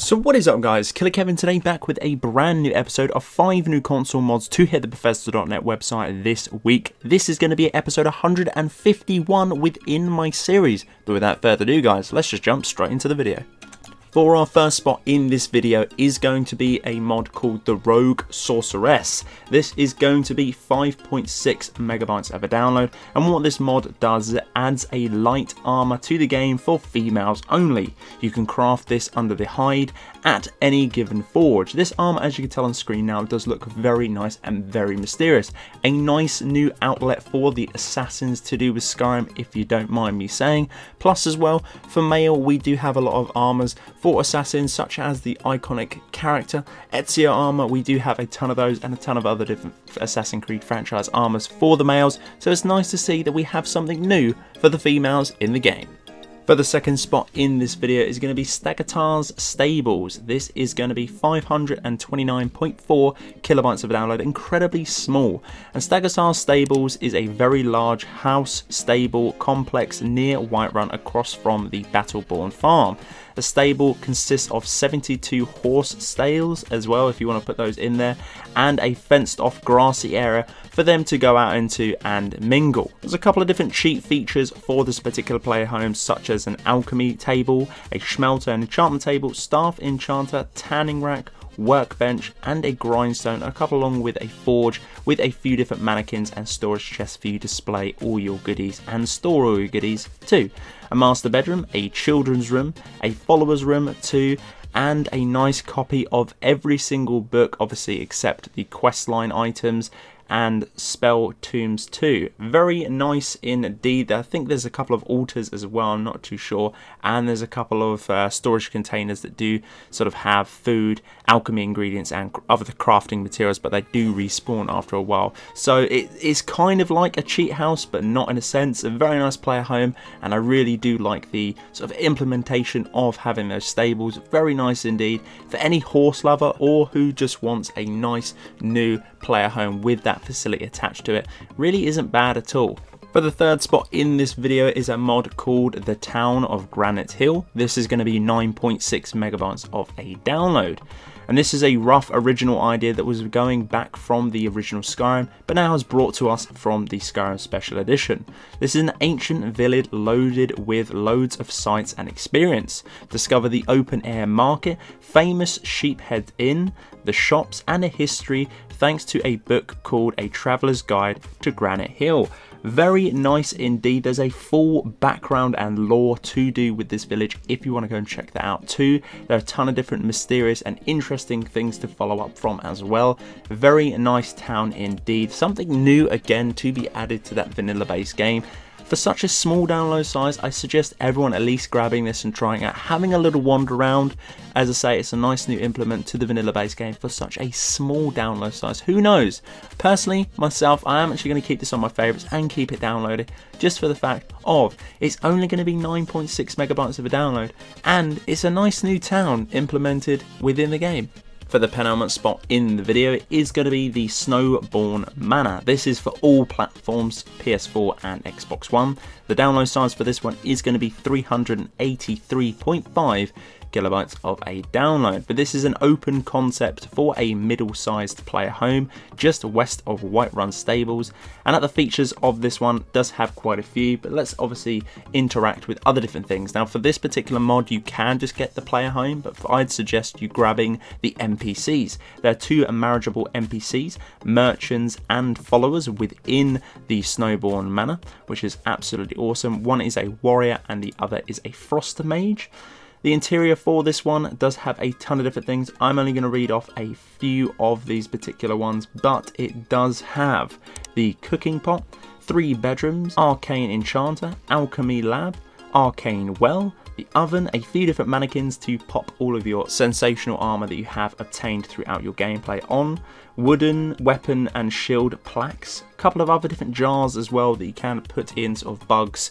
So what is up guys, Killerkev today back with a brand new episode of 5 new console mods to hit the Bethesda.net website this week. This is going to be episode 151 within my series, but without further ado guys, let's just jump straight into the video. For our first spot in this video is going to be a mod called the RogueSorceress. This is going to be 5.6 megabytes of a download, and what this mod does is it adds a light armor to the game for females only. You can craft this under the hide at any given forge. This armor, as you can tell on screen now, does look very nice and very mysterious. A nice new outlet for the assassins to do with Skyrim, if you don't mind me saying. Plus as well, for male we do have a lot of armors for assassins, such as the iconic character Ezio armor. We do have a ton of those and a ton of other different Assassin's Creed franchise armors for the males, so it's nice to see that we have something new for the females in the game. For the second spot in this video is going to be StackatARS Stables. This is going to be 529.4 kilobytes of download, incredibly small. And StackatARS Stables is a very large house stable complex near Whiterun across from the Battleborn farm. The stable consists of 72 horse stalls as well, if you want to put those in there, and a fenced off grassy area for them to go out into and mingle. There's a couple of different cheat features for this particular player home, such as an alchemy table, a smelter and enchantment table, staff enchanter, tanning rack, workbench and a grindstone, a couple along with a forge with a few different mannequins and storage chests for you to display all your goodies and store all your goodies too. A master bedroom, a children's room, a follower's room too, and a nice copy of every single book, obviously except the questline items, and spell tombs too. Very nice indeed. I think there's a couple of altars as well, I'm not too sure, and there's a couple of storage containers that do sort of have food, alchemy ingredients and other crafting materials, but they do respawn after a while. So it's kind of like a cheat house, but not in a sense. A very nice player home, and I really do like the sort of implementation of having those stables. Very nice indeed for any horse lover or who just wants a nice new player home with that facility attached to it. Really isn't bad at all. For the third spot in this video is a mod called the Town of Granite Hill. This is going to be 9.6 megabytes of a download. And this is a rough original idea that was going back from the original Skyrim, but now is brought to us from the Skyrim Special Edition. This is an ancient village loaded with loads of sights and experience. Discover the open air market, famous Sheephead Inn, the shops and a history thanks to a book called A Traveller's Guide to Granite Hill. Very nice indeed. There's a full background and lore to do with this village if you want to go and check that out too. There are a ton of different mysterious and interesting things to follow up from as well. Very nice town indeed. Something new again to be added to that vanilla based game. For such a small download size, I suggest everyone at least grabbing this and trying out, having a little wander around. As I say, it's a nice new implement to the vanilla based game for such a small download size. Who knows? Personally, myself, I am actually going to keep this on my favourites and keep it downloaded just for the fact of it's only going to be 9.6 megabytes of a download, and it's a nice new town implemented within the game. For the penultimate spot in the video is going to be the Snowborn Manner. This is for all platforms, PS4 and Xbox One. The download size for this one is going to be 383.5 kilobytes of a download, but this is an open concept for a middle-sized player home just west of Whiterun Stables, and at the features of this one does have quite a few, but let's obviously interact with other different things. Now for this particular mod you can just get the player home, but I'd suggest you grabbing the NPCs. There are two marriageable NPCs, merchants and followers within the Snowborn Manor, which is absolutely awesome. One is a warrior and the other is a frost mage. The interior for this one does have a ton of different things. I'm only going to read off a few of these particular ones, but it does have the cooking pot, 3 bedrooms, arcane enchanter, alchemy lab, arcane well, the oven, a few different mannequins to pop all of your sensational armor that you have obtained throughout your gameplay on, wooden weapon and shield plaques, a couple of other different jars as well that you can put in sort of bugs,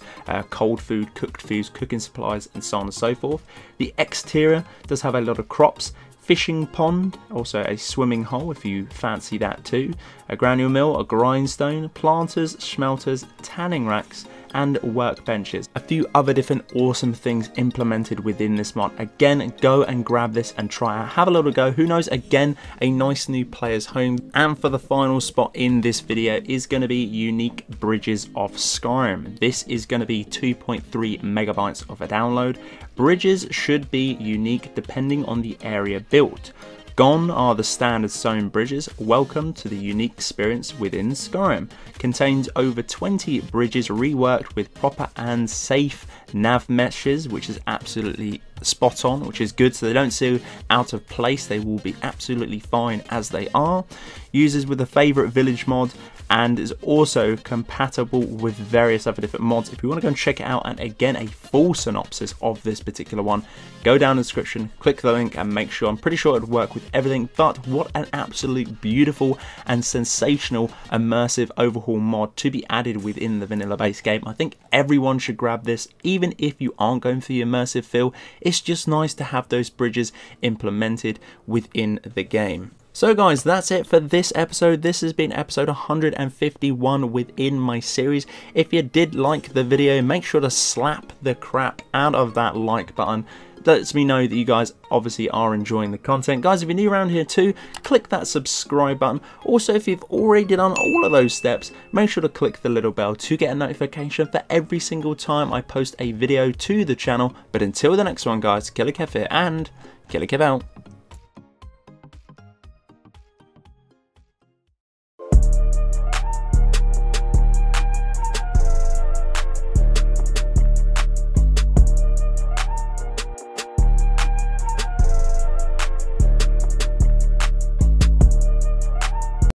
cold food, cooked foods, cooking supplies and so on and so forth. The exterior does have a lot of crops, fishing pond, also a swimming hole if you fancy that too, a granule mill, a grindstone, planters, smelters, tanning racks, and workbenches. A few other different awesome things implemented within this mod. Again, go and grab this and try out, have a little go. Who knows, again, a nice new player's home. And for the final spot in this video is going to be unique bridges of Skyrim. This is going to be 2.3 megabytes of a download. Bridges should be unique depending on the area built. Gone are the standard stone bridges. Welcome to the unique experience within Skyrim. Contains over 20 bridges reworked with proper and safe nav meshes, which is absolutely spot on, which is good, so they don't seem out of place. They will be absolutely fine as they are. Uses with a favorite village mod, and is also compatible with various other different mods. If you want to go and check it out, and again, a full synopsis of this particular one, go down in the description, click the link, and make sure. I'm pretty sure it would work with everything. But what an absolute beautiful and sensational immersive overhaul mod to be added within the vanilla base game. I think everyone should grab this, even if you aren't going for the immersive feel. It's just nice to have those bridges implemented within the game. So guys, that's it for this episode. This has been episode 151 within my series. If you did like the video, make sure to slap the crap out of that like button. Lets me know that you guys obviously are enjoying the content. Guys, if you're new around here too, click that subscribe button. Also, if you've already done all of those steps, make sure to click the little bell to get a notification for every single time I post a video to the channel. But until the next one, guys, Killerkev here, and Killerkev out.